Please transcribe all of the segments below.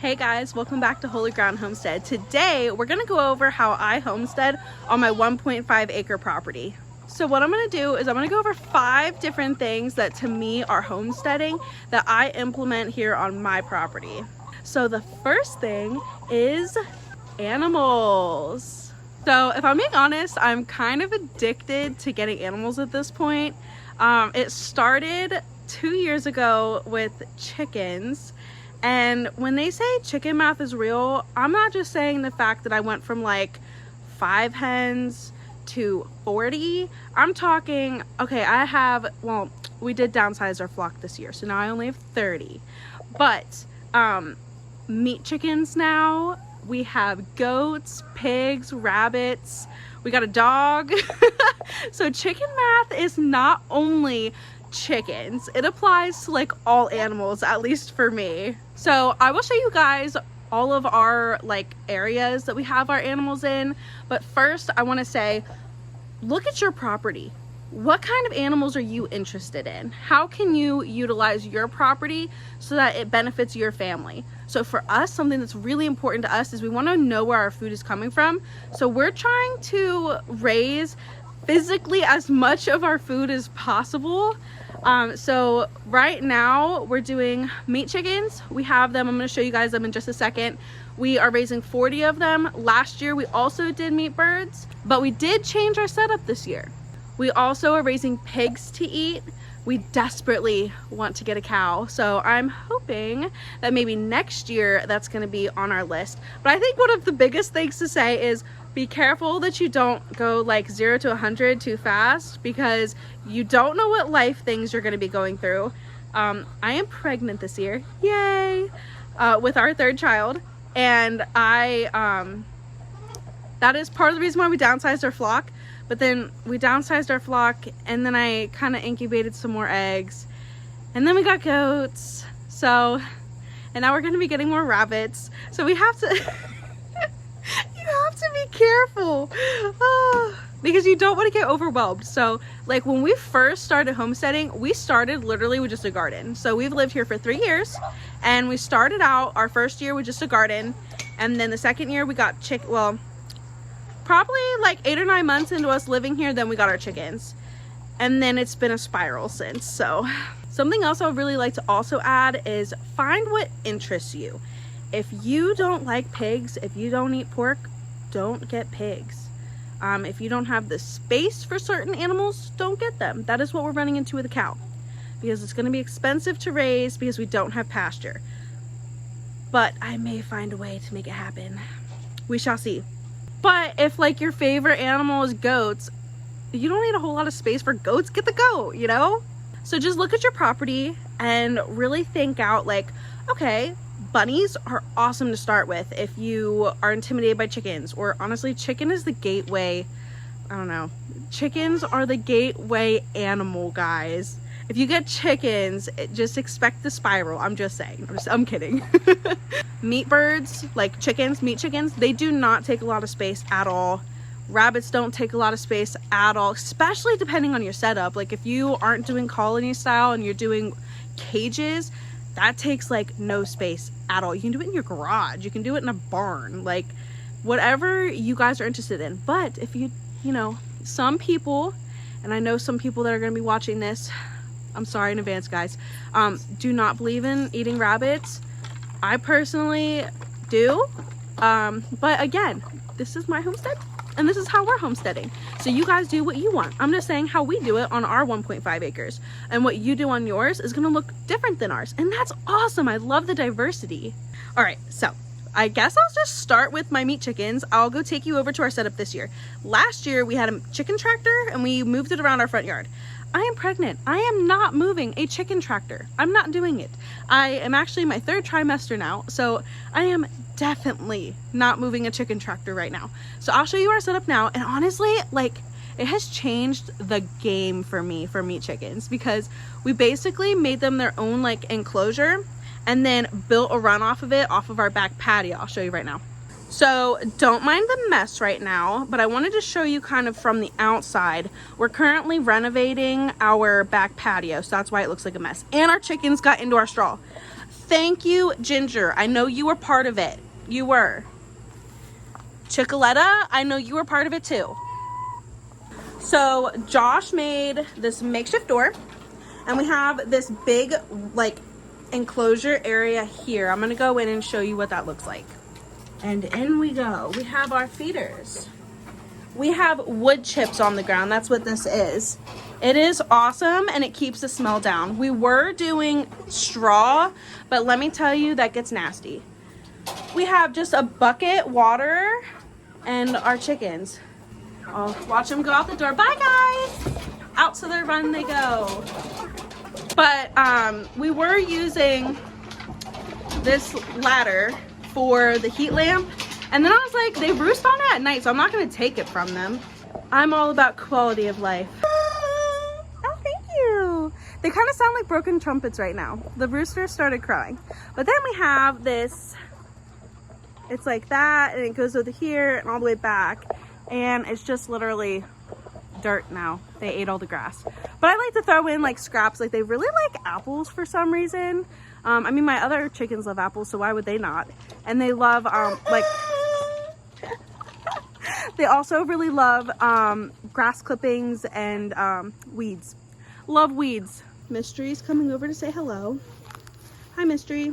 Hey guys, welcome back to Holygroundhomestead. Today we're gonna go over how I homestead on my 1.5 acre property. So what I'm gonna do is I'm gonna go over 5 different things that to me are homesteading that I implement here on my property. So the first thing is animals. So if I'm being honest, I'm kind of addicted to getting animals at this point. It started 2 years ago with chickens. And when they say chicken math is real, I'm not just saying the fact that I went from like 5 hens to 40. I'm talking, okay, we did downsize our flock this year, so now I only have 30. But meat chickens now, we have goats, pigs, rabbits, we got a dog. So chicken math is not only chickens, it applies to like all animals, at least for me. So I will show you guys all of our like areas that we have our animals in, but first I want to say, look at your property. What kind of animals are you interested in? How can you utilize your property so that it benefits your family? So for us, something that's really important to us is we want to know where our food is coming from. So we're trying to raise physically as much of our food as possible. So right now we're doing meat chickens. We have them, I'm going to show you guys them in just a second. We are raising 40 of them. Last year we also did meat birds, but we did change our setup this year. We also are raising pigs to eat. We desperately want to get a cow, so I'm hoping that maybe next year that's going to be on our list. But I think one of the biggest things to say is be careful that you don't go like 0 to 100 too fast, because you don't know what life things you're going to be going through. I am pregnant this year, yay, with our 3rd child, and that is part of the reason why we downsized our flock. But then we downsized our flock, and then I kind of incubated some more eggs, and then we got goats, so, and now we're going to be getting more rabbits, so we have to you have to be careful because you don't want to get overwhelmed. So like when we first started homesteading, we started literally with just a garden. So we've lived here for 3 years, and we started out our first year with just a garden, and then the second year we got probably like 8 or 9 months into us living here, then we got our chickens, and then it's been a spiral since. So something else I would really like to also add is find what interests you. If you don't like pigs, if you don't eat pork, don't get pigs. If you don't have the space for certain animals, don't get them. That is what we're running into with a cow, because it's going to be expensive to raise because we don't have pasture. But I may find a way to make it happen. We shall see. But if like your favorite animal is goats, you don't need a whole lot of space for goats. Get the goat, you know? So just look at your property and really think out like, okay, bunnies are awesome to start with if you are intimidated by chickens, or honestly, chicken is the gateway. I don't know. Chickens are the gateway animal, guys. If you get chickens, just expect the spiral. I'm just saying. I'm kidding. Meat birds, like chickens, meat chickens, they do not take a lot of space at all. Rabbits don't take a lot of space at all, especially depending on your setup. Like if you aren't doing colony style and you're doing cages, that takes like no space at all. You can do it in your garage. You can do it in a barn, like whatever you guys are interested in. But if you know, some people, and I know some people that are going to be watching this, I'm sorry in advance, guys, do not believe in eating rabbits. I personally do, but again, this is my homestead, and this is how we're homesteading. So you guys do what you want. I'm just saying how we do it on our 1.5 acres, and what you do on yours is going to look different than ours, and that's awesome. I love the diversity. All right, so I guess I'll just start with my meat chickens. I'll go take you over to our setup this year. Last year we had a chicken tractor, and we moved it around our front yard. I am pregnant. I am not moving a chicken tractor. I'm not doing it. I am actually in my 3rd trimester now, so I am definitely not moving a chicken tractor right now. So I'll show you our setup now, and honestly, like, it has changed the game for me for meat chickens, because we basically made them their own like enclosure and then built a run off of it off of our back patio. I'll show you right now. So don't mind the mess right now, but I wanted to show you kind of from the outside. We're currently renovating our back patio, so that's why it looks like a mess. And our chickens got into our straw. Thank you, Ginger. I know you were part of it. You were. Chicoletta, I know you were part of it too. So Josh made this makeshift door, and we have this big like enclosure area here. I'm gonna go in and show you what that looks like. And in we go. We have our feeders. We have wood chips on the ground. That's what this is. It is awesome, and it keeps the smell down. We were doing straw, but let me tell you, that gets nasty. We have just a bucket, water, and our chickens. Oh, watch them go out the door. Bye, guys. Out to their run they go. But we were using this ladder for the heat lamp, and then I was like, they roost on it at night, so I'm not gonna take it from them. I'm all about quality of life. Oh, thank you. They kind of sound like broken trumpets right now. The rooster started crying. But then we have this, it's like that, and it goes over here and all the way back, and it's just literally dirt now. They ate all the grass. But I like to throw in like scraps. Like, they really like apples for some reason. I mean, my other chickens love apples, so why would they not? And they love like they also really love grass clippings and weeds. Love weeds. Mystery's coming over to say hello. Hi, Mystery.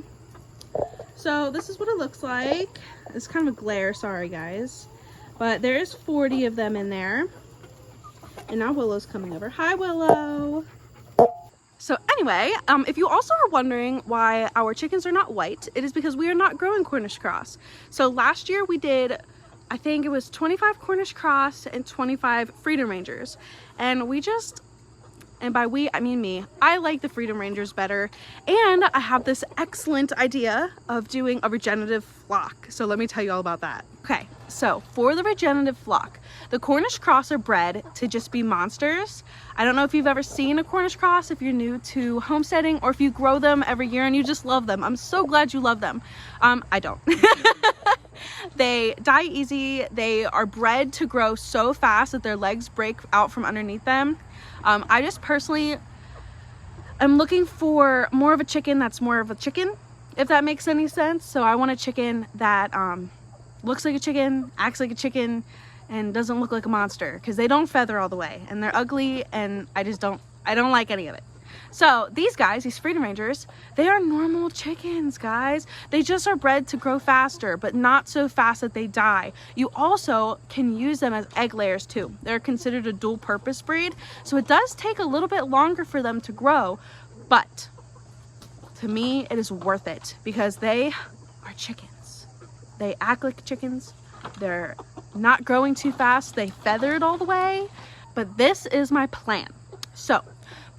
So this is what it looks like. It's kind of a glare, sorry guys, but there is 40 of them in there. And now Willow's coming over. Hi, Willow. So anyway, if you also are wondering why our chickens are not white, it is because we are not growing Cornish cross. So last year we did, I think it was 25 Cornish cross and 25 Freedom Rangers. And we just, and by we, I mean me, I like the Freedom Rangers better. And I have this excellent idea of doing a regenerative flock. So let me tell you all about that. Okay, so for the regenerative flock, the Cornish cross are bred to just be monsters. I don't know if you've ever seen a Cornish cross, if you're new to homesteading, or if you grow them every year and you just love them. I'm so glad you love them. I don't. They die easy. They are bred to grow so fast that their legs break out from underneath them. I just personally am looking for more of a chicken that's more of a chicken, if that makes any sense. So I want a chicken that looks like a chicken, acts like a chicken, and doesn't look like a monster, because they don't feather all the way and they're ugly, and I don't like any of it. So these guys, these Freedom Rangers, they are normal chickens, guys. They just are bred to grow faster, but not so fast that they die. You also can use them as egg layers too. They're considered a dual purpose breed, so it does take a little bit longer for them to grow, but to me it is worth it because they are chickens. They act like chickens. They're not growing too fast. They feathered all the way, but this is my plan. So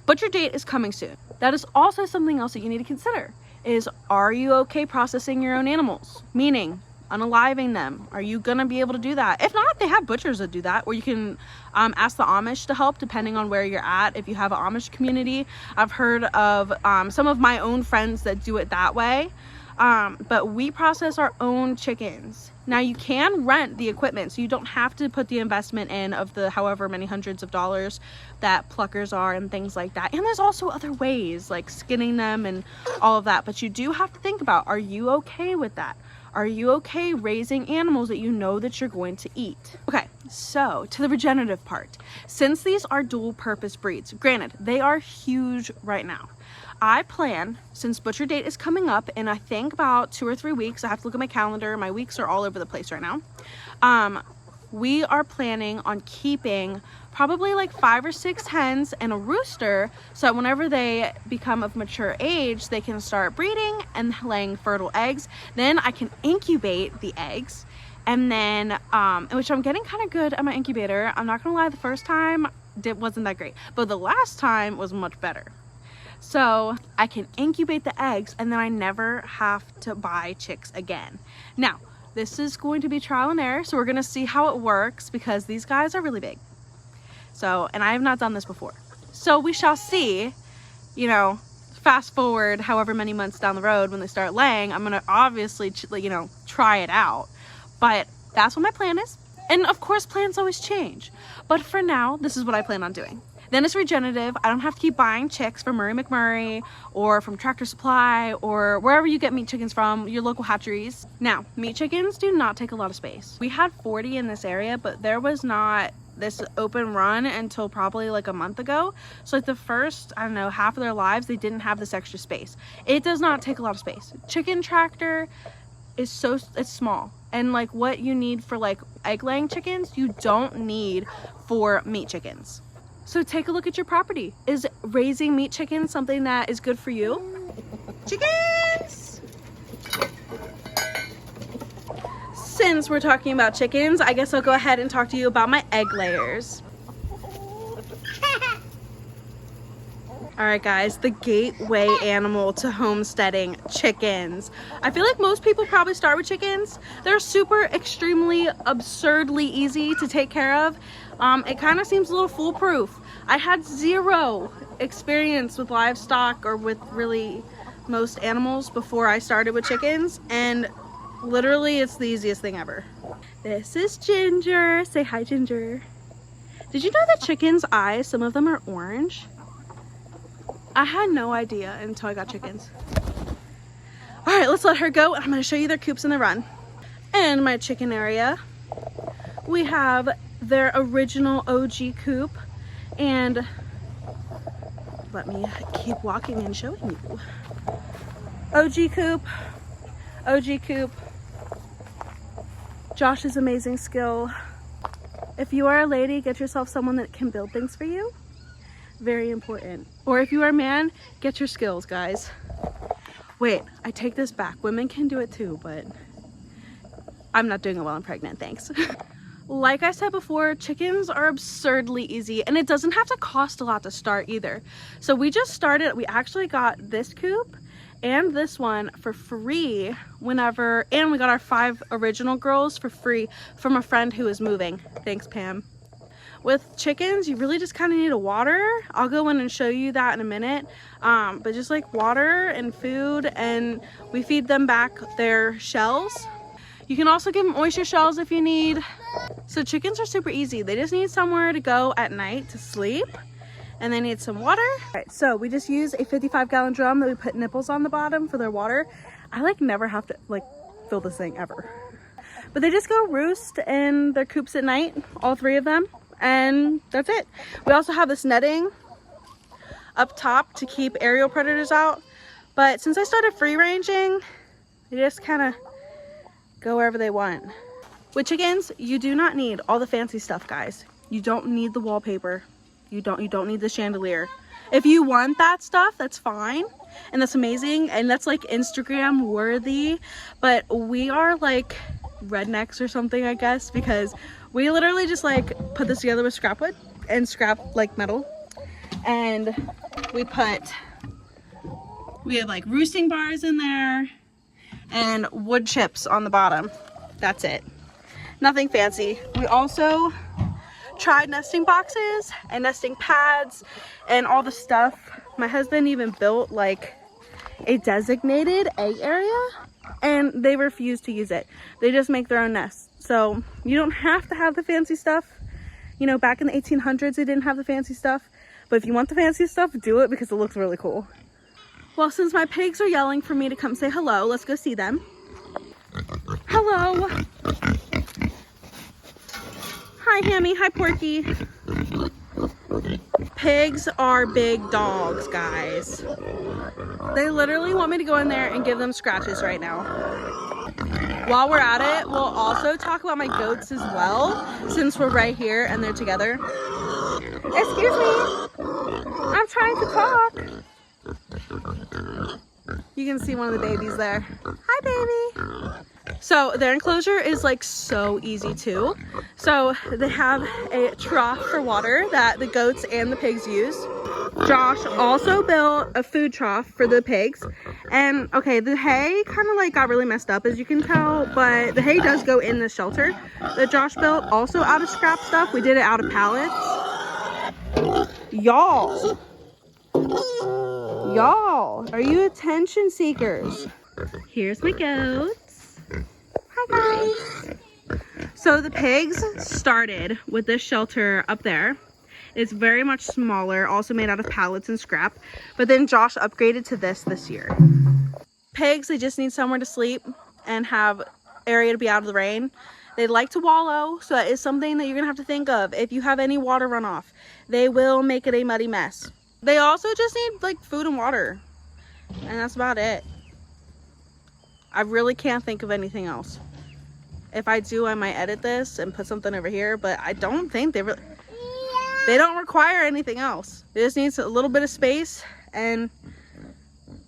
butcher date is coming soon. That is also something else that you need to consider is, are you okay processing your own animals? Meaning unaliving them. Are you gonna be able to do that? If not, they have butchers that do that, or you can ask the Amish to help depending on where you're at. If you have an Amish community, I've heard of some of my own friends that do it that way. But we process our own chickens. Now you can rent the equipment, so you don't have to put the investment in of the however many hundreds of dollars that pluckers are and things like that. And there's also other ways like skinning them and all of that, but you do have to think about, are you okay with that? Are you okay raising animals that you know that you're going to eat? Okay, so to the regenerative part. Since these are dual purpose breeds, granted, they are huge right now. I plan, since butcher date is coming up in I think about 2 or 3 weeks, I have to look at my calendar, my weeks are all over the place right now. We are planning on keeping probably like 5 or 6 hens and a rooster, so that whenever they become of mature age, they can start breeding and laying fertile eggs. Then I can incubate the eggs, and then, which I'm getting kind of good at my incubator. I'm not gonna lie, the first time wasn't that great, but the last time was much better. So I can incubate the eggs, and then I never have to buy chicks again. Now, this is going to be trial and error, so we're gonna see how it works because these guys are really big. So, and I have not done this before. So we shall see, you know, fast forward however many months down the road when they start laying, I'm gonna obviously, you know, try it out. But that's what my plan is. And of course, plans always change. But for now, this is what I plan on doing. Then it's regenerative. I don't have to keep buying chicks from Murray McMurray or from Tractor Supply or wherever you get meat chickens from, your local hatcheries. Now, meat chickens do not take a lot of space. We had 40 in this area, but there was not this open run until probably like a month ago. So like the first, I don't know, half of their lives, they didn't have this extra space. It does not take a lot of space. Chicken tractor is it's small. And like what you need for like egg laying chickens, you don't need for meat chickens. So take a look at your property. Is raising meat chickens something that is good for you? Chickens! Since we're talking about chickens, I guess I'll go ahead and talk to you about my egg layers. All right, guys, the gateway animal to homesteading, chickens. I feel like most people probably start with chickens. They're super, extremely, absurdly easy to take care of. It kind of seems a little foolproof. I had zero experience with livestock or with really most animals before I started with chickens, and literally it's the easiest thing ever. This is Ginger. Say hi, Ginger. Did you know that chickens' eyes, some of them are orange? I had no idea until I got chickens. All right, let's let her go. I'm gonna show you their coops in the run. In my chicken area, we have their original OG coop, and let me keep walking and showing you. OG coop, OG coop. Josh's amazing skill. If you are a lady, get yourself someone that can build things for you. Very important. Or if you are a man, get your skills, guys. Wait, I take this back. Women can do it too, but I'm not doing it while I'm pregnant, thanks. Like I said before, chickens are absurdly easy, and it doesn't have to cost a lot to start either. So we just started, we actually got this coop and this one for free whenever, and we got our 5 original girls for free from a friend who is moving. Thanks, Pam. With chickens, you really just kind of need a water. I'll go in and show you that in a minute. But just like water and food, and we feed them back their shells. You can also give them oyster shells if you need. So chickens are super easy. They just need somewhere to go at night to sleep, and they need some water. All right, so we just use a 55-gallon drum that we put nipples on the bottom for their water. I like never have to like fill this thing ever. But they just go roost in their coops at night, all 3 of them. And that's it. We also have this netting up top to keep aerial predators out. But since I started free ranging, they just kind of go wherever they want. With chickens, you do not need all the fancy stuff, guys. You don't need the wallpaper. You don't need the chandelier. If you want that stuff, that's fine. And that's amazing. And that's like Instagram worthy. But we are like rednecks or something, I guess, because we literally just like put this together with scrap wood and scrap like metal, and we have like roosting bars in there and wood chips on the bottom. That's it. Nothing fancy. We also tried nesting boxes and nesting pads and all the stuff. My husband even built like a designated egg area, and they refuse to use it. They just make their own nests. So you don't have to have the fancy stuff. You know, back in the 1800s, they didn't have the fancy stuff. But if you want the fancy stuff, do it because it looks really cool. Well, since my pigs are yelling for me to come say hello, let's go see them. Hello. Hi, Hammy. Hi, Porky. Pigs are big dogs, guys. They literally want me to go in there and give them scratches right now. While we're at it, we'll also talk about my goats as well, since we're right here and they're together. Excuse me. I'm trying to talk. You can see one of the babies there. Hi, baby. So their enclosure is like so easy too. So they have a trough for water that the goats and the pigs use. Josh also built a food trough for the pigs. And okay, the hay kind of like got really messed up, as you can tell, but the hay does go in the shelter that Josh built, also out of scrap stuff. We did it out of pallets. Y'all, are you attention seekers? Here's my goats. Hi, guys. So the pigs started with this shelter up there, It's very much smaller, also made out of pallets and scrap. But then Josh upgraded to this year. Pigs, they just need somewhere to sleep and have area to be out of the rain. They like to wallow, so that is something that you're gonna have to think of. If you have any water runoff, they will make it a muddy mess. They also just need like food and water, and that's about it. I really can't think of anything else. If I do, I might edit this and put something over here, but I don't think they don't require anything else. They just need a little bit of space, and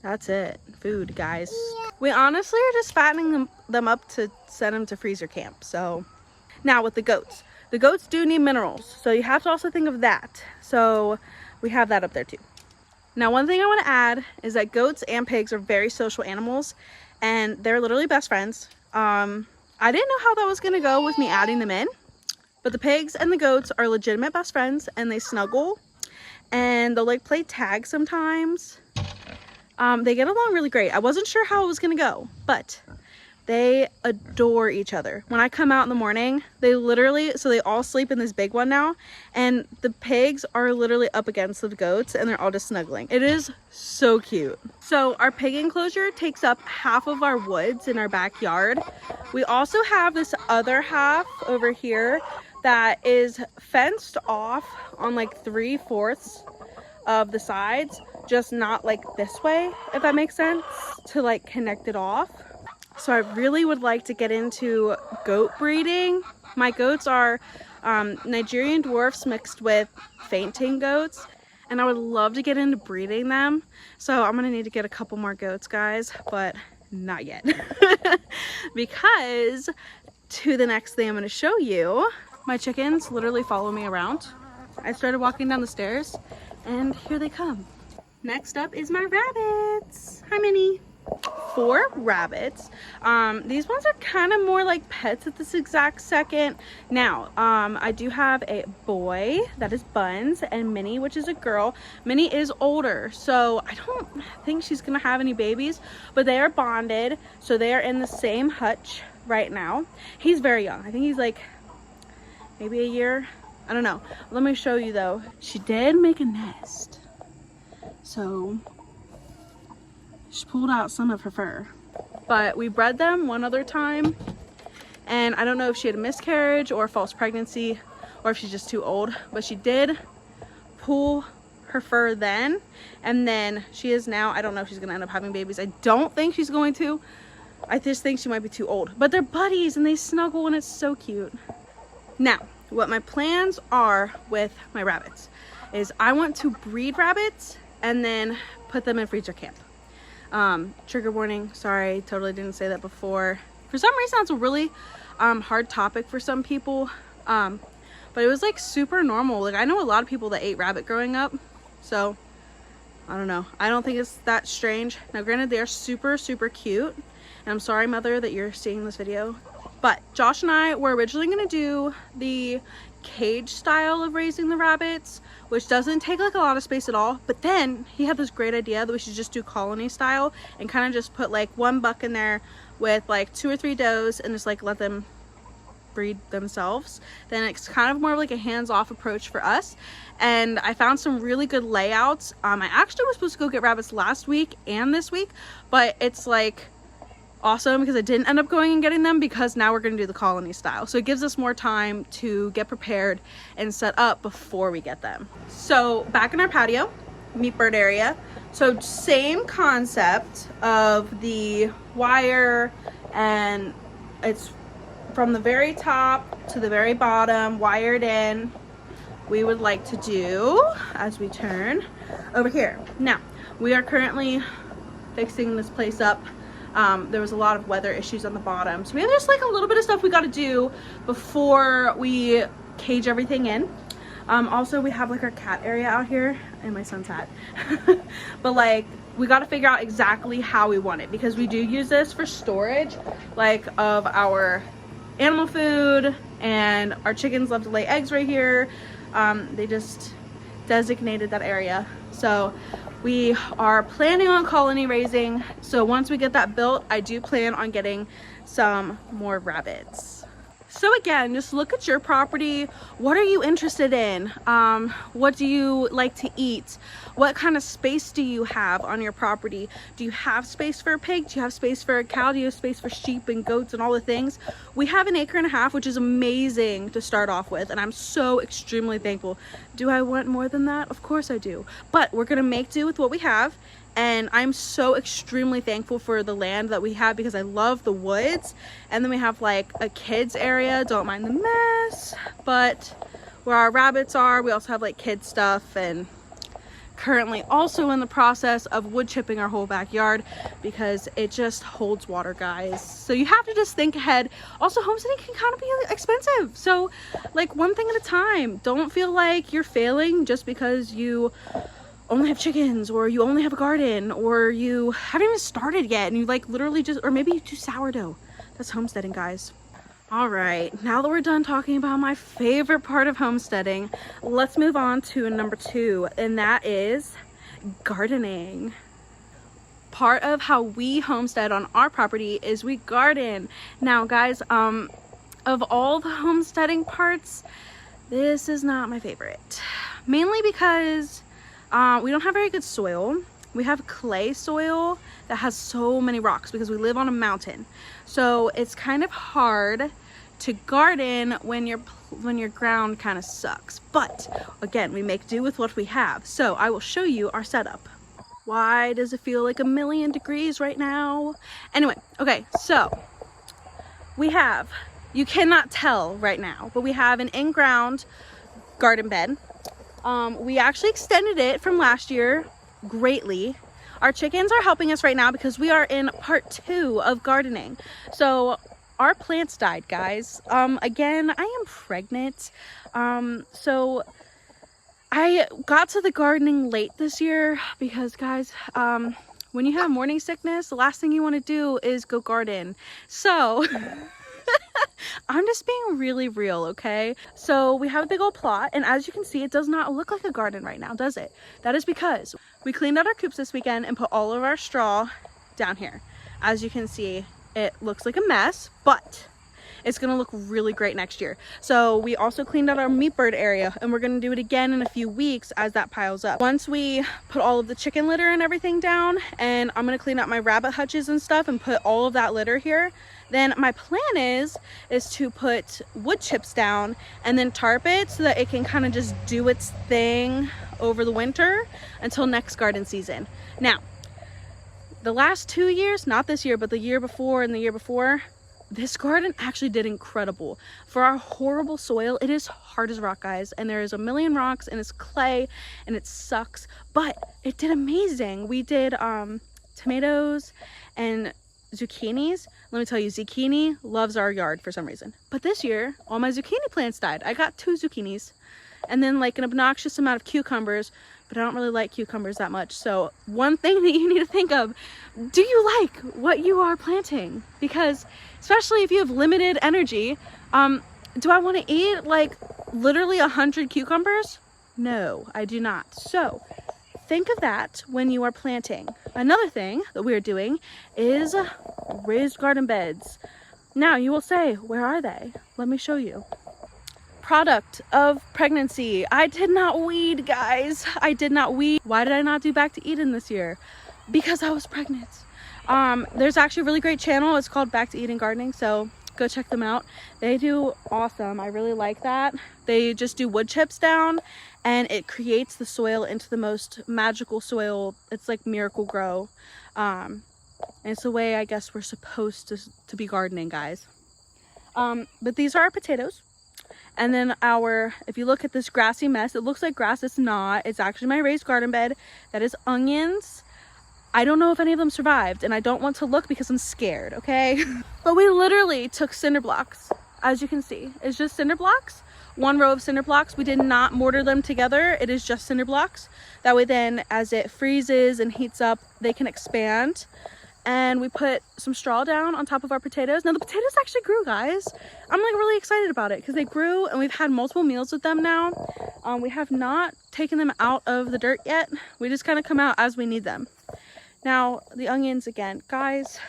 that's it. Food, guys. We honestly are just fattening them up to send them to freezer camp. So now with the goats do need minerals, so you have to also think of that. So we have that up there too. Now, one thing I want to add is that goats and pigs are very social animals, and they're literally best friends. I didn't know how that was going to go with me adding them in, but the pigs and the goats are legitimate best friends, and they snuggle, and they'll like play tag sometimes. They get along really great. I wasn't sure how it was gonna go, but they adore each other. When I come out in the morning, they literally, so they all sleep in this big one now, and the pigs are literally up against the goats, and they're all just snuggling. It is so cute. So our pig enclosure takes up half of our woods in our backyard. We also have this other half over here that is fenced off on like 3/4 of the sides, just not like this way, if that makes sense, to like connect it off. So I really would like to get into goat breeding. My goats are Nigerian dwarfs mixed with fainting goats, and I would love to get into breeding them. So I'm gonna need to get a couple more goats, guys, but not yet. Because to the next thing I'm gonna show you, my chickens literally follow me around. I started walking down the stairs and here they come. Next up is my rabbits. Hi, Minnie. 4 rabbits. These ones are kind of more like pets at this exact second. Now, I do have a boy, that is Buns, and Minnie, which is a girl. Minnie is older, so I don't think she's gonna have any babies, but they are bonded, so they are in the same hutch right now. He's very young. I think he's like maybe a year. I don't know. Let me show you though. She did make a nest. So she pulled out some of her fur. But we bred them one other time, and I don't know if she had a miscarriage or a false pregnancy or if she's just too old, but she did pull her fur then, and then she is now, I don't know if she's gonna end up having babies. I don't think she's going to. I just think she might be too old. But they're buddies and they snuggle and it's so cute. Now, what my plans are with my rabbits is I want to breed rabbits and then put them in freezer camp. Trigger warning, sorry, totally didn't say that before. For some reason, that's a really hard topic for some people, but it was like super normal. Like, I know a lot of people that ate rabbit growing up, so I don't know. I don't think it's that strange. Now, granted, they are super, super cute, and I'm sorry, mother, that you're seeing this video. But Josh and I were originally going to do the cage style of raising the rabbits, which doesn't take like a lot of space at all. But then he had this great idea that we should just do colony style and kind of just put like 1 buck in there with like 2 or 3 does and just like let them breed themselves. Then it's kind of more like a hands-off approach for us. And I found some really good layouts. I actually was supposed to go get rabbits last week and this week, but it's like awesome because I didn't end up going and getting them because now we're going to do the colony style. So it gives us more time to get prepared and set up before we get them. So back in our patio, meat bird area. So same concept of the wire, and it's from the very top to the very bottom, wired in. We would like to do, as we turn over here. Now, we are currently fixing this place up. There was a lot of weather issues on the bottom, so we have just like a little bit of stuff we got to do before we cage everything in. Also, we have like our cat area out here and my son's hat. But like, we got to figure out exactly how we want it, because we do use this for storage, like of our animal food, and our chickens love to lay eggs right here. They just designated that area. So we are planning on colony raising. So once we get that built, I do plan on getting some more rabbits. So again, just look at your property. What are you interested in? What do you like to eat? What kind of space do you have on your property? Do you have space for a pig? Do you have space for a cow? Do you have space for sheep and goats and all the things? We have an 1.5 acres, which is amazing to start off with, and I'm so extremely thankful. Do I want more than that? Of course I do. But we're gonna make do with what we have. And I'm so extremely thankful for the land that we have because I love the woods. And then we have like a kids area, don't mind the mess, but where our rabbits are, we also have like kids stuff, and currently also in the process of wood chipping our whole backyard because it just holds water, guys. So you have to just think ahead. Also, homesteading can kind of be expensive. So like one thing at a time. Don't feel like you're failing just because you only have chickens, or you only have a garden, or you haven't even started yet and you like literally just, or maybe you do sourdough. That's homesteading, guys. All right, now that we're done talking about my favorite part of homesteading, let's move on to number 2, and that is gardening. Part of how we homestead on our property is we garden. Now guys, of all the homesteading parts, this is not my favorite, mainly because we don't have very good soil. We have clay soil that has so many rocks because we live on a mountain. So it's kind of hard to garden when your ground kind of sucks. But again, we make do with what we have. So I will show you our setup. Why does it feel like 1,000,000 degrees right now? Anyway, okay, so we have, you cannot tell right now, but we have an in-ground garden bed. We actually extended it from last year greatly. Our chickens are helping us right now because we are in part 2 of gardening. So our plants died, guys. Again, I am pregnant. So I got to the gardening late this year because, guys, when you have morning sickness, the last thing you want to do is go garden. So I'm just being really real, okay? So we have a big old plot, and as you can see, it does not look like a garden right now, does it? That is because we cleaned out our coops this weekend and put all of our straw down here. As you can see, it looks like a mess, but it's gonna look really great next year. So we also cleaned out our meat bird area, and we're gonna do it again in a few weeks as that piles up. Once we put all of the chicken litter and everything down, and I'm gonna clean out my rabbit hutches and stuff and put all of that litter here, then my plan is to put wood chips down and then tarp it so that it can kind of just do its thing over the winter until next garden season. Now, the last 2 years, not this year, but the year before and the year before, this garden actually did incredible. For our horrible soil, it is hard as rock, guys, and there is 1,000,000 rocks and it's clay and it sucks, but it did amazing. We did tomatoes and zucchinis. Let me tell you, zucchini loves our yard for some reason. But this year, all my zucchini plants died. I got 2 zucchinis and then like an obnoxious amount of cucumbers, but I don't really like cucumbers that much. So one thing that you need to think of, do you like what you are planting? Because especially if you have limited energy, do I want to eat like literally 100 cucumbers? No, I do not. So think of that when you are planting. Another thing that we are doing is raised garden beds. Now you will say, where are they? Let me show you. Product of pregnancy. I did not weed, guys. I did not weed. Why did I not do Back to Eden this year? Because I was pregnant. There's actually a really great channel. It's called Back to Eden Gardening, so go check them out. They do awesome. I really like that. They just do wood chips down and it creates the soil into the most magical soil. It's like Miracle Grow. And it's the way I guess we're supposed to be gardening, guys. But these are our potatoes. And then if you look at this grassy mess, it looks like grass. It's not. It's actually my raised garden bed. That is onions. I don't know if any of them survived, and I don't want to look because I'm scared, okay? But we literally took cinder blocks, as you can see. It's just cinder blocks, 1 row of cinder blocks. We did not mortar them together. It is just cinder blocks. That way then, as it freezes and heats up, they can expand. And we put some straw down on top of our potatoes. Now the potatoes actually grew, guys. I'm like really excited about it because they grew and we've had multiple meals with them now. We have not taken them out of the dirt yet. We just kind of come out as we need them. Now the onions again, guys,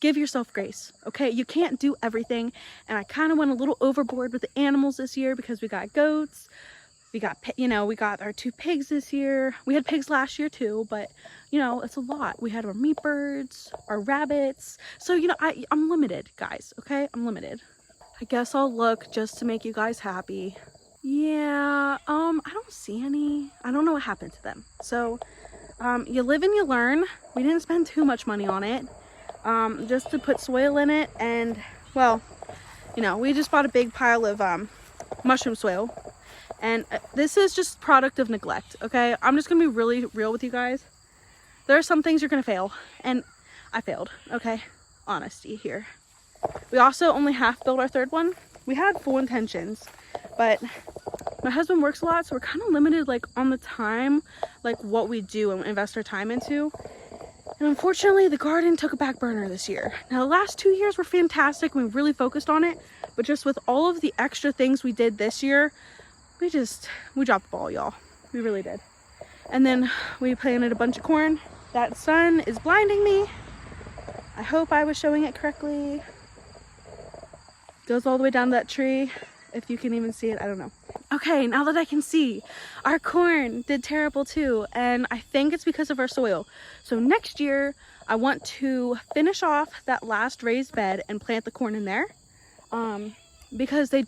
give yourself grace, okay? You can't do everything. And I kind of went a little overboard with the animals this year because we got goats, we got, you know, we got our 2 pigs this year. We had pigs last year too, but you know, it's a lot. We had our meat birds, our rabbits. So, you know, I'm limited, guys, okay? I'm limited. I guess I'll look just to make you guys happy. Yeah, I don't see any. I don't know what happened to them. So, you live and you learn. We didn't spend too much money on it, just to put soil in it. And, well, you know, we just bought a big pile of mushroom soil. And this is just product of neglect, okay? I'm just gonna be really real with you guys. There are some things you're gonna fail, and I failed, okay? Honesty here. We also only half built our 3rd one. We had full intentions, but my husband works a lot, so we're kind of limited like on the time, like what we do and invest our time into. And unfortunately, the garden took a back burner this year. Now, the last 2 years were fantastic. We really focused on it, but just with all of the extra things we did this year, we dropped the ball, y'all. We really did. And then we planted a bunch of corn. That sun is blinding me. I hope I was showing it correctly. Goes all the way down to that tree. If you can even see it, I don't know. Okay, now that I can see, our corn did terrible too. And I think it's because of our soil. So next year, I want to finish off that last raised bed and plant the corn in there. Because they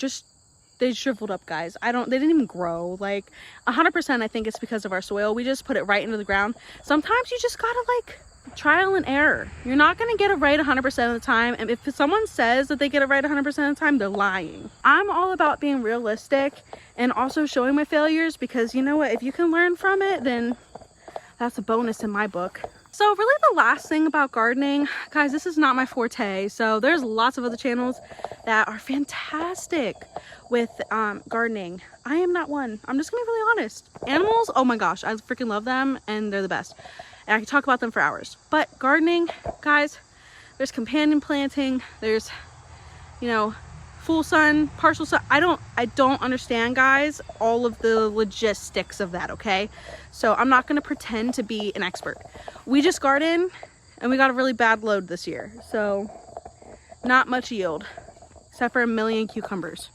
shriveled up, guys. They didn't even grow. Like 100% I think it's because of our soil. We just put it right into the ground. Sometimes you just gotta like trial and error. You're not gonna get it right 100% of the time. And if someone says that they get it right 100% of the time, they're lying. I'm all about being realistic and also showing my failures, because you know what, if you can learn from it, then that's a bonus in my book. So really the last thing about gardening, guys, this is not my forte. So there's lots of other channels that are fantastic with gardening. I am not one. I'm just gonna be really honest. Animals, oh my gosh, I freaking love them and they're the best. And I can talk about them for hours. But gardening, guys, there's companion planting, there's, you know, full sun, partial sun. I don't understand, guys, all of the logistics of that, okay? So I'm not gonna pretend to be an expert. We just garden and we got a really bad load this year. So not much yield, except for 1 million cucumbers.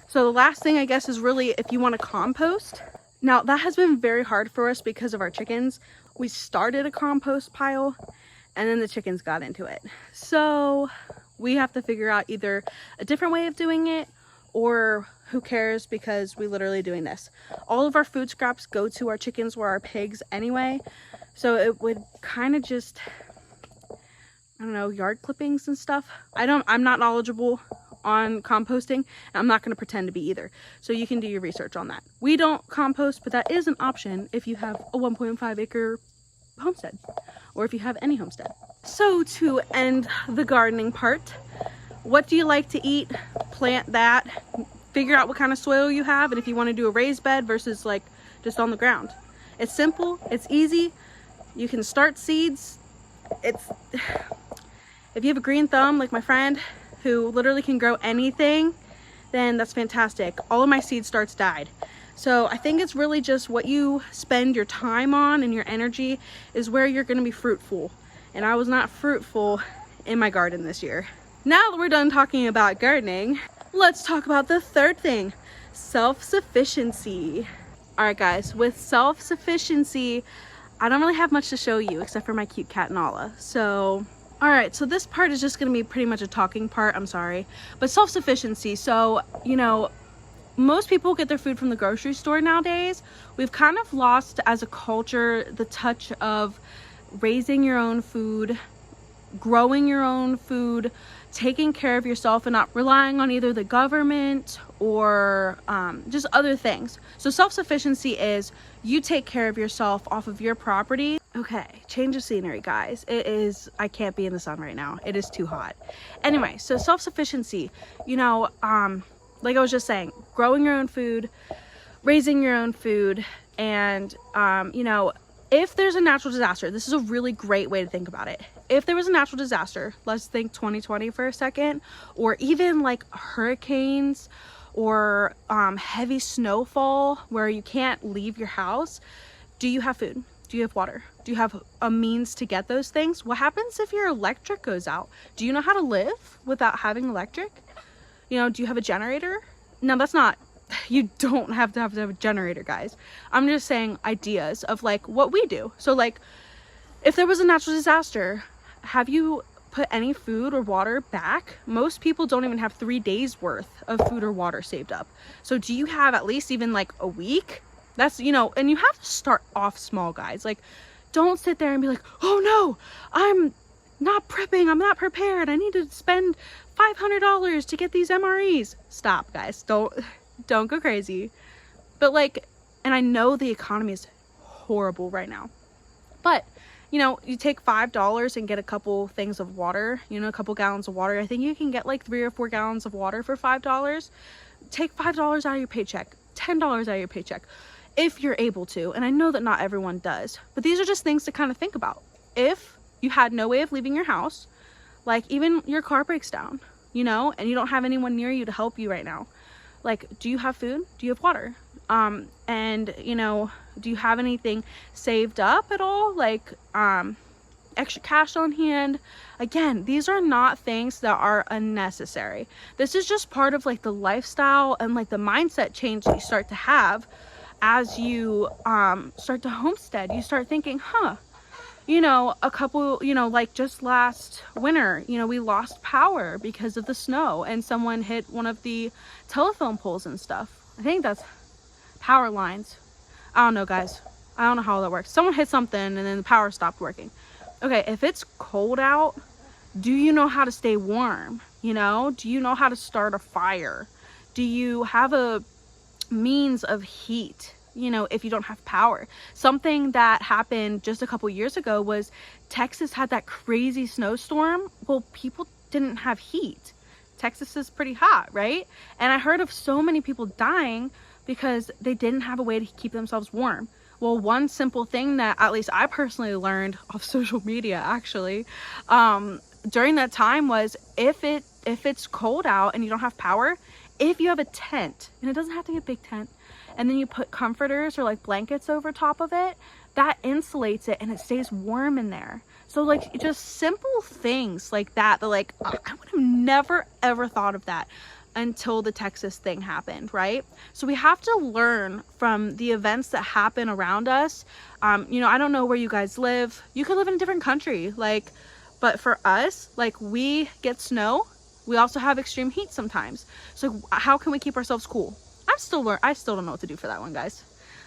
So the last thing I guess is really if you want to compost. Now that has been very hard for us because of our chickens. We started a compost pile and then the chickens got into it. So we have to figure out either a different way of doing it, or who cares, because we literally doing this. All of our food scraps go to our chickens or our pigs anyway. So it would kind of just, I don't know, yard clippings and stuff. I'm not knowledgeable on composting, and I'm not going to pretend to be either. So you can do your research on that. We don't compost, but that is an option if you have a 1.5 acre homestead, or if you have any homestead. So to end the gardening part, what do you like to eat? Plant that. Figure out what kind of soil you have, and if you want to do a raised bed versus like just on the ground. It's simple, it's easy. You can start seeds. If you have a green thumb like my friend who literally can grow anything, then that's fantastic. All of my seed starts died. So I think it's really just what you spend your time on and your energy is where you're going to be fruitful. And I was not fruitful in my garden this year. Now that we're done talking about gardening, let's talk about the third thing, self-sufficiency. All right, guys, with self-sufficiency, I don't really have much to show you except for my cute cat Nala. So, all right, so this part is just gonna be pretty much a talking part, I'm sorry. But self-sufficiency, so, you know, most people get their food from the grocery store nowadays. We've kind of lost as a culture the touch of raising your own food, growing your own food, taking care of yourself and not relying on either the government or just other things. So self-sufficiency is you take care of yourself off of your property. Okay, change of scenery, guys. It is, I can't be in the sun right now. It is too hot. Anyway, so self-sufficiency, you know, like I was just saying, growing your own food, raising your own food, and, you know, if there's a natural disaster, this is a really great way to think about it. If there was a natural disaster, let's think 2020 for a second, or even like hurricanes or heavy snowfall where you can't leave your house, do you have food? Do you have water? Do you have a means to get those things? What happens if your electric goes out? Do you know how to live without having electric? You know, do you have a generator? No, that's not, you don't have to have a generator, guys. I'm just saying ideas of like what we do. So like, if there was a natural disaster, have you put any food or water back? Most people don't even have 3 days worth of food or water saved up. So do you have at least even like a week? That's, you know, and you have to start off small, guys. Like, don't sit there and be like, oh no, I'm not prepping, I'm not prepared, I need to spend $500 to get these MREs. Stop, guys. Don't go crazy. But like, and I know the economy is horrible right now, but you know, you take $5 and get a couple things of water, you know, a couple gallons of water. I think you can get like 3 or 4 gallons of water for $5. Take $5 out of your paycheck, $10 out of your paycheck, if you're able to. And I know that not everyone does, but these are just things to kind of think about. If you had no way of leaving your house, like even your car breaks down, you know, and you don't have anyone near you to help you right now, like, do you have food? Do you have water? And you know, do you have anything saved up at all? Like, extra cash on hand? Again, these are not things that are unnecessary. This is just part of like the lifestyle and like the mindset change that you start to have as you start to homestead. You start thinking, you know, a couple, you know, like just last winter, you know, we lost power because of the snow and someone hit one of the telephone poles and stuff. I think that's power lines. I don't know, guys. I don't know how that works. Someone hit something and then the power stopped working. Okay, if it's cold out, do you know how to stay warm? You know, do you know how to start a fire? Do you have a means of heat? You know, if you don't have power. Something that happened just a couple years ago was Texas had that crazy snowstorm. Well, people didn't have heat. Texas is pretty hot, right? And I heard of so many people dying because they didn't have a way to keep themselves warm. Well, one simple thing that at least I personally learned off social media actually during that time was if it's cold out and you don't have power, if you have a tent, and it doesn't have to be a big tent, and then you put comforters or like blankets over top of it, that insulates it and it stays warm in there. So like just simple things like that like I would have never ever thought of that until the Texas thing happened, right? So we have to learn from the events that happen around us. You know, I don't know where you guys live. You could live in a different country, like, but for us, like, we get snow. We also have extreme heat sometimes. So how can we keep ourselves cool? I still don't know what to do for that one, guys.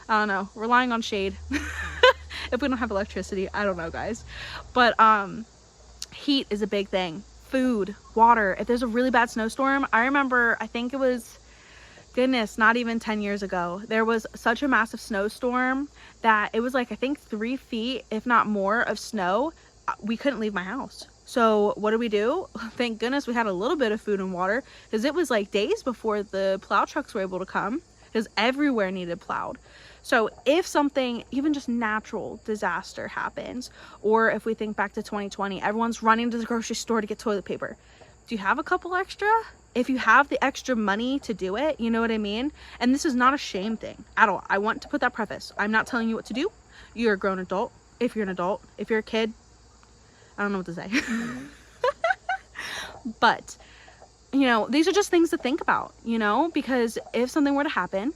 I don't know. Relying on shade. If we don't have electricity, I don't know, guys. But heat is a big thing. Food, water. If there's a really bad snowstorm, I remember, I think it was, goodness, not even 10 years ago, there was such a massive snowstorm that it was like, I think 3 feet, if not more, of snow. We couldn't leave my house. So what did we do? Thank goodness we had a little bit of food and water, because it was like days before the plow trucks were able to come, because everywhere needed plowed. So if something, even just natural disaster happens, or if we think back to 2020, everyone's running to the grocery store to get toilet paper. Do you have a couple extra? If you have the extra money to do it, you know what I mean? And this is not a shame thing at all. I want to put that preface. I'm not telling you what to do. You're a grown adult. If you're an adult, if you're a kid, I don't know what to say. But, you know, these are just things to think about, you know, because if something were to happen,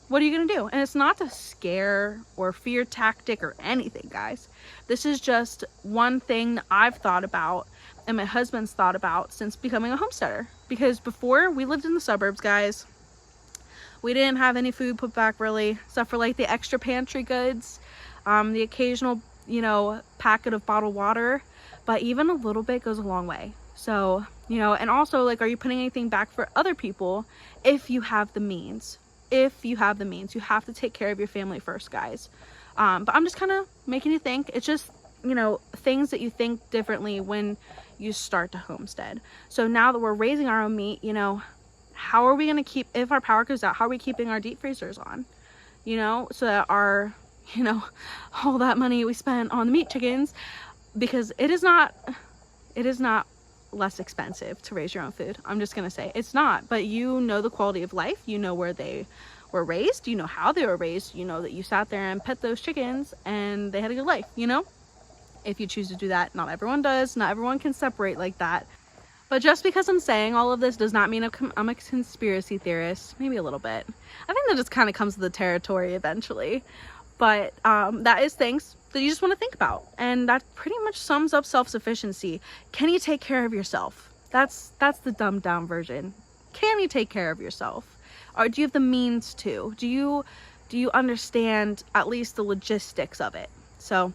what are you going to do? And it's not to scare or fear tactic or anything, guys. This is just one thing that I've thought about and my husband's thought about since becoming a homesteader. Because before, we lived in the suburbs, guys. We didn't have any food put back really, except for like the extra pantry goods, the occasional, you know, packet of bottled water. But even a little bit goes a long way. So, you know, and also like, are you putting anything back for other people if you have the means? If you have the means, you have to take care of your family first, guys. But I'm just kind of making you think. It's just, you know, things that you think differently when you start to homestead. So now that we're raising our own meat, you know, how are we going to keep, if our power goes out, how are we keeping our deep freezers on? You know, so that our, you know, all that money we spent on the meat chickens, because it is not less expensive to raise your own food. I'm just gonna say it's not, but you know the quality of life, you know where they were raised? Do you know how they were raised? You know that you sat there and pet those chickens and they had a good life, you know? If you choose to do that. Not everyone does. Not everyone can separate like that. But just because I'm saying all of this does not mean I'm a conspiracy theorist. Maybe a little bit. I think that just kind of comes with the territory eventually. But that is things that you just want to think about. And that pretty much sums up self-sufficiency. Can you take care of yourself? That's the dumbed down version. Can you take care of yourself? Or do you have the means to? Do you understand at least the logistics of it? So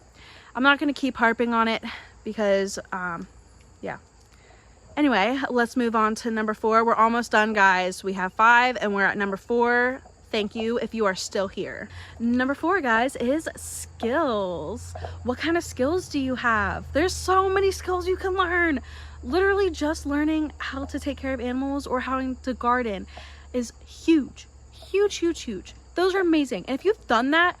I'm not going to keep harping on it because, yeah. Anyway, let's move on to number 4. We're almost done, guys. We have 5 and we're at number 4. Thank you if you are still here. Number 4, guys, is skills. What kind of skills do you have? There's so many skills you can learn. Literally just learning how to take care of animals or how to garden is huge. Huge, huge, huge. Those are amazing. And if you've done that,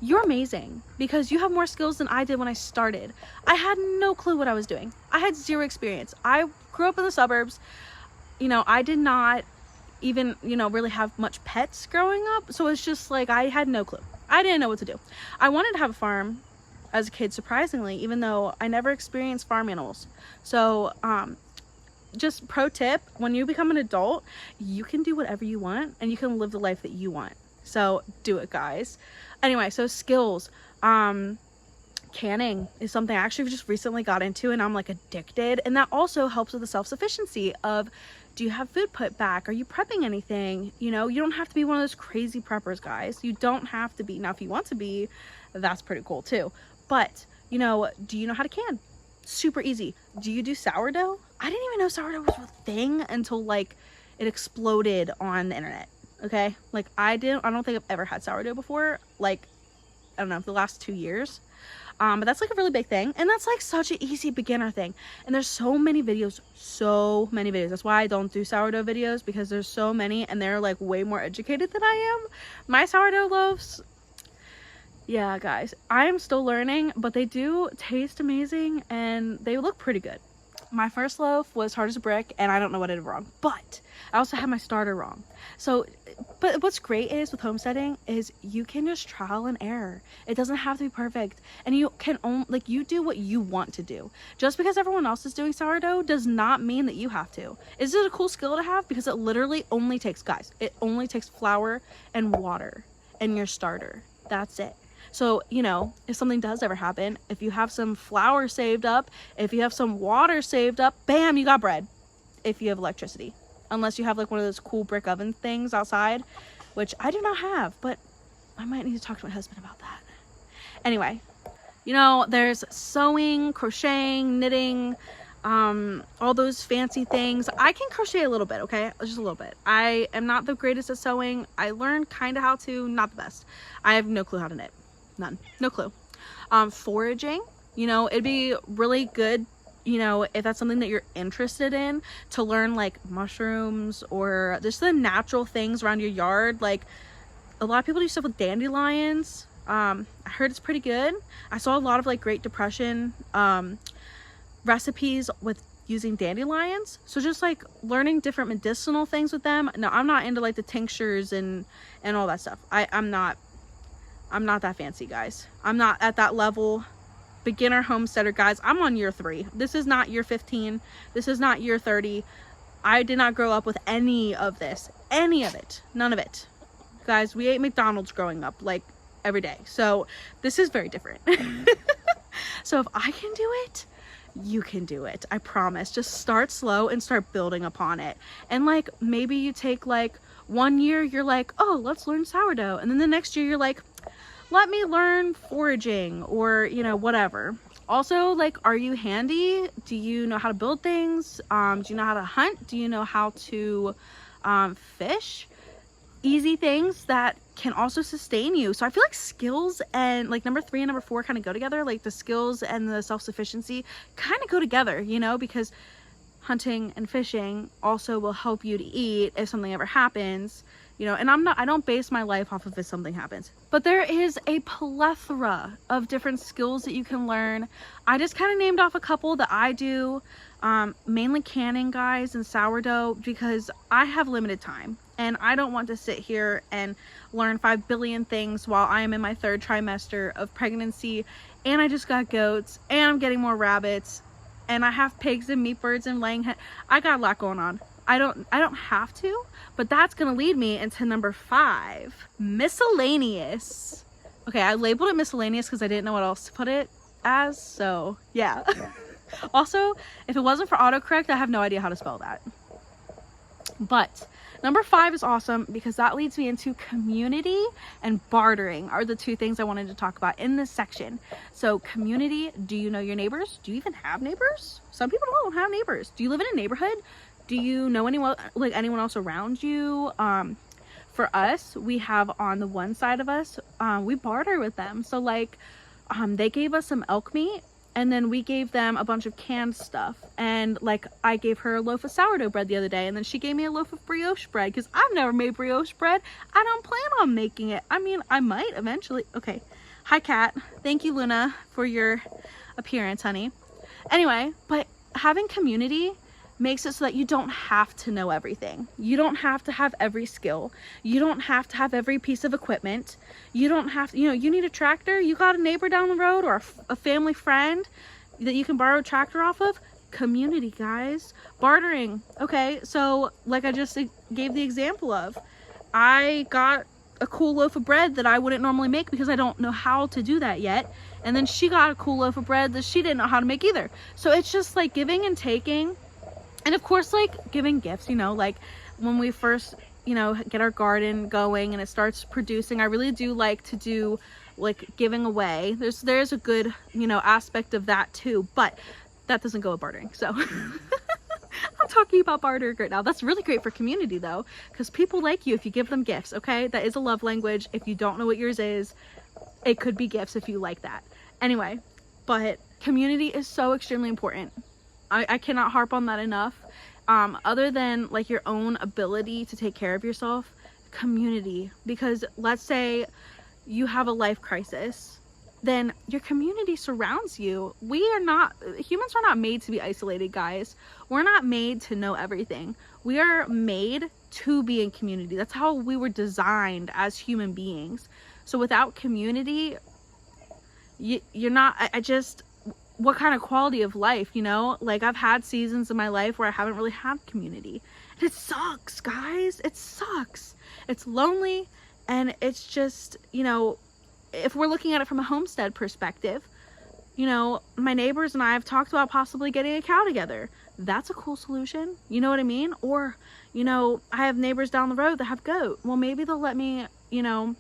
you're amazing because you have more skills than I did when I started. I had no clue what I was doing. I had 0 experience. I grew up in the suburbs. You know, I did not even, you know, really have much pets growing up. So it's just like, I had no clue. I didn't know what to do. I wanted to have a farm as a kid, surprisingly, even though I never experienced farm animals. So, just pro tip, when you become an adult, you can do whatever you want and you can live the life that you want. So do it, guys. Anyway, so skills. Canning is something I actually just recently got into and I'm like addicted. And that also helps with the self-sufficiency of, do you have food put back? Are you prepping anything? You know, you don't have to be one of those crazy preppers, guys. You don't have to be. Now, if you want to be, that's pretty cool too. But, you know, do you know how to can? Super easy. Do you do sourdough? I didn't even know sourdough was a thing until like it exploded on the internet. Okay, like I don't think I've ever had sourdough before, like I don't know, the last 2 years, but that's like a really big thing, and that's like such an easy beginner thing. And there's so many videos. That's why I don't do sourdough videos, because there's so many and they're like way more educated than I am. My sourdough loaves, yeah, guys, I am still learning, but they do taste amazing and they look pretty good. My first loaf was hard as a brick and I don't know what I did wrong, but I also had my starter wrong. So, but what's great is with homesteading is you can just trial and error. It doesn't have to be perfect, and you can like you do what you want to do. Just because everyone else is doing sourdough does not mean that you have to. Is it a cool skill to have? Because it literally only takes, guys, it only takes flour and water and your starter. That's it. So, you know, if something does ever happen, if you have some flour saved up, if you have some water saved up, bam, you got bread. If you have electricity. Unless you have like one of those cool brick oven things outside, which I do not have, but I might need to talk to my husband about that. Anyway, you know, there's sewing, crocheting, knitting, all those fancy things. I can crochet a little bit, okay? Just a little bit. I am not the greatest at sewing. I learned kind of how to, not the best. I have no clue how to knit. None. No clue. Foraging, you know, it'd be really good, you know, if that's something that you're interested in, to learn like mushrooms or just the natural things around your yard. Like a lot of people do stuff with dandelions. I heard it's pretty good. I saw a lot of like Great Depression recipes with using dandelions. So just like learning different medicinal things with them. No, I'm not into like the tinctures and all that stuff. I'm not that fancy, guys. I'm not at that level. Beginner homesteader, guys. I'm on year 3. This is not year 15. This is not year 30. I did not grow up with any of this. Any of it. None of it. Guys, we ate McDonald's growing up like every day. So this is very different. So if I can do it, you can do it. I promise. Just start slow and start building upon it. And like maybe you take like 1 year, you're like, oh, let's learn sourdough. And then the next year you're like, let me learn foraging, or, you know, whatever. Also, like, are you handy? Do you know how to build things? Do you know how to hunt? Do you know how to fish? Easy things that can also sustain you. So I feel like skills and like number 3 and number 4 kind of go together. Like the skills and the self-sufficiency kind of go together, you know, because hunting and fishing also will help you to eat if something ever happens. you know, and I don't base my life off of if something happens. But there is a plethora of different skills that you can learn. I just kind of named off a couple that I do, mainly canning, guys, and sourdough, because I have limited time and I don't want to sit here and learn 5 billion things while I am in my 3rd trimester of pregnancy, and I just got goats, and I'm getting more rabbits, and I have pigs and meat birds and laying hen. I got a lot going on. I don't have to, but that's gonna lead me into number 5, miscellaneous. Okay, I labeled it miscellaneous because I didn't know what else to put it as, so yeah. Also, if it wasn't for autocorrect, I have no idea how to spell that. But number 5 is awesome because that leads me into community and bartering are the 2 things I wanted to talk about in this section. So community, do you know your neighbors? Do you even have neighbors? Some people don't have neighbors. Do you live in a neighborhood? Do you know anyone, like anyone else around you? For us, we have on the one side of us, we barter with them. So like, they gave us some elk meat, and then we gave them a bunch of canned stuff. And like, I gave her a loaf of sourdough bread the other day, and then she gave me a loaf of brioche bread because I've never made brioche bread. I don't plan on making it. I mean, I might eventually. Okay. Hi, Kat. Thank you, Luna, for your appearance, honey. Anyway, but having community makes it so that you don't have to know everything. You don't have to have every skill. You don't have to have every piece of equipment. You don't have to, you know, you need a tractor, you got a neighbor down the road or a family friend that you can borrow a tractor off of. Community, guys. Bartering. Okay, so like I just gave the example of, I got a cool loaf of bread that I wouldn't normally make because I don't know how to do that yet. And then she got a cool loaf of bread that she didn't know how to make either. So it's just like giving and taking. And of course, like giving gifts, you know, like when we first, you know, get our garden going and it starts producing, I really do like to do like giving away. There's a good, you know, aspect of that too, but that doesn't go with bartering. So I'm talking about bartering right now. That's really great for community though, because people like you if you give them gifts. Okay. That is a love language. If you don't know what yours is, it could be gifts if you like that. Anyway, but community is so extremely important. I cannot harp on that enough. Other than like your own ability to take care of yourself, community, because let's say you have a life crisis, then your community surrounds you. Humans are not made to be isolated, guys. We're not made to know everything. We are made to be in community. That's how we were designed as human beings. So without community, you're not, what kind of quality of life, you know? Like I've had seasons in my life where I haven't really had community, and it sucks, guys. It sucks. It's lonely, and it's just, you know, if we're looking at it from a homestead perspective, you know, my neighbors and I have talked about possibly getting a cow together. That's a cool solution, you know what I mean? Or, you know, I have neighbors down the road that have goat. Well, maybe they'll let me, you know,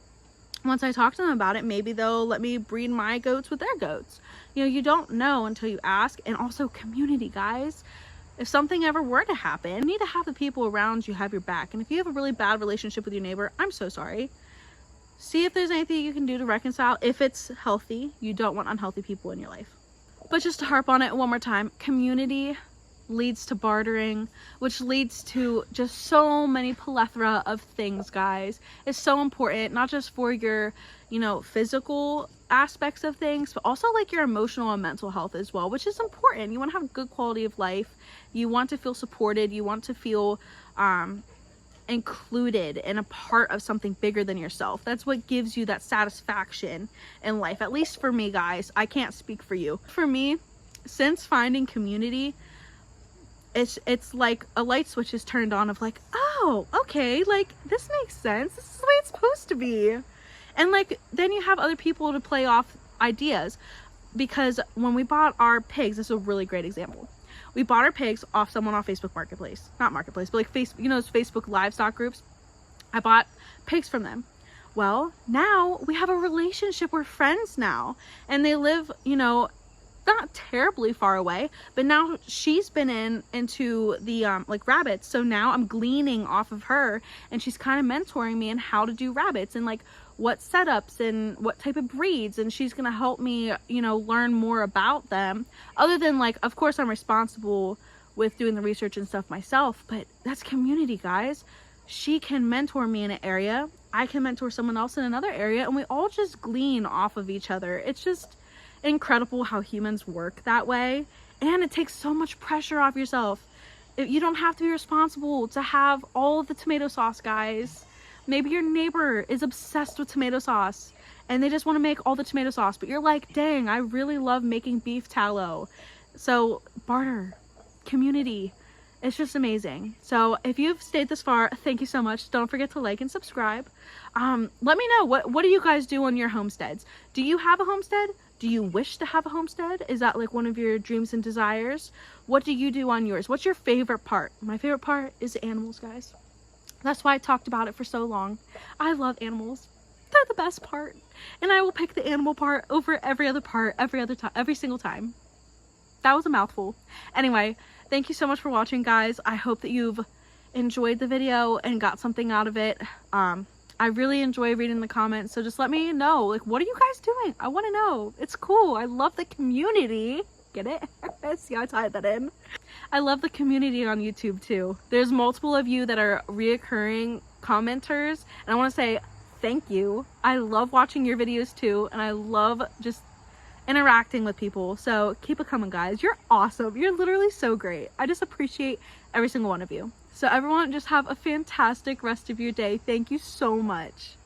once I talk to them about it, maybe they'll let me breed my goats with their goats. You know, you don't know until you ask. And also community, guys. If something ever were to happen, you need to have the people around you have your back. And if you have a really bad relationship with your neighbor, I'm so sorry. See if there's anything you can do to reconcile. If it's healthy, you don't want unhealthy people in your life. But just to harp on it one more time, community leads to bartering, which leads to just so many plethora of things, guys. It's so important, not just for your, you know, physical aspects of things, but also like your emotional and mental health as well, which is important. You want to have a good quality of life. You want to feel supported. You want to feel included and a part of something bigger than yourself. That's what gives you that satisfaction in life. At least for me, guys. I can't speak for you. For me, since finding community, it's like a light switch is turned on of like, oh, okay, like this makes sense. This is the way it's supposed to be. And like, then you have other people to play off ideas, because when we bought our pigs, this is a really great example. We bought our pigs off someone on Facebook Marketplace, not Marketplace, but like Facebook, you know, those Facebook Livestock groups. I bought pigs from them. Well, now we have a relationship. We're friends now, and they live, you know, not terribly far away, but now she's been into the like rabbits, so now I'm gleaning off of her, and she's kind of mentoring me in how to do rabbits and like what setups and what type of breeds, and she's gonna help me, you know, learn more about them. Other than like, of course I'm responsible with doing the research and stuff myself, but that's community, guys. she can mentor me in an area, I can mentor someone else in another area, and we all just glean off of each other. It's just incredible how humans work that way, and it takes so much pressure off yourself. You don't have to be responsible to have all of the tomato sauce, guys. Maybe your neighbor is obsessed with tomato sauce and they just want to make all the tomato sauce, but you're like, dang, I really love making beef tallow. So barter, community, it's just amazing. So if you've stayed this far, thank you so much. Don't forget to like and subscribe. Let me know, what do you guys do on your homesteads? Do you have a homestead? Do you wish to have a homestead? Is that like one of your dreams and desires? What do you do on yours? What's your favorite part? My favorite part is animals, guys. That's why I talked about it for so long. I love animals. They're the best part. And I will pick the animal part over every other part, every single time. That was a mouthful. Anyway, thank you so much for watching, guys. I hope that you've enjoyed the video and got something out of it. I really enjoy reading the comments, so just let me know, like, what are you guys doing? I want to know. It's cool. I love the community. Get it? See how I tied that in? I love the community on YouTube too. There's multiple of you that are reoccurring commenters, and I want to say thank you. I love watching your videos too, and I love just interacting with people. So keep it coming, guys. You're awesome. You're literally so great. I just appreciate every single one of you. So everyone, just have a fantastic rest of your day. Thank you so much.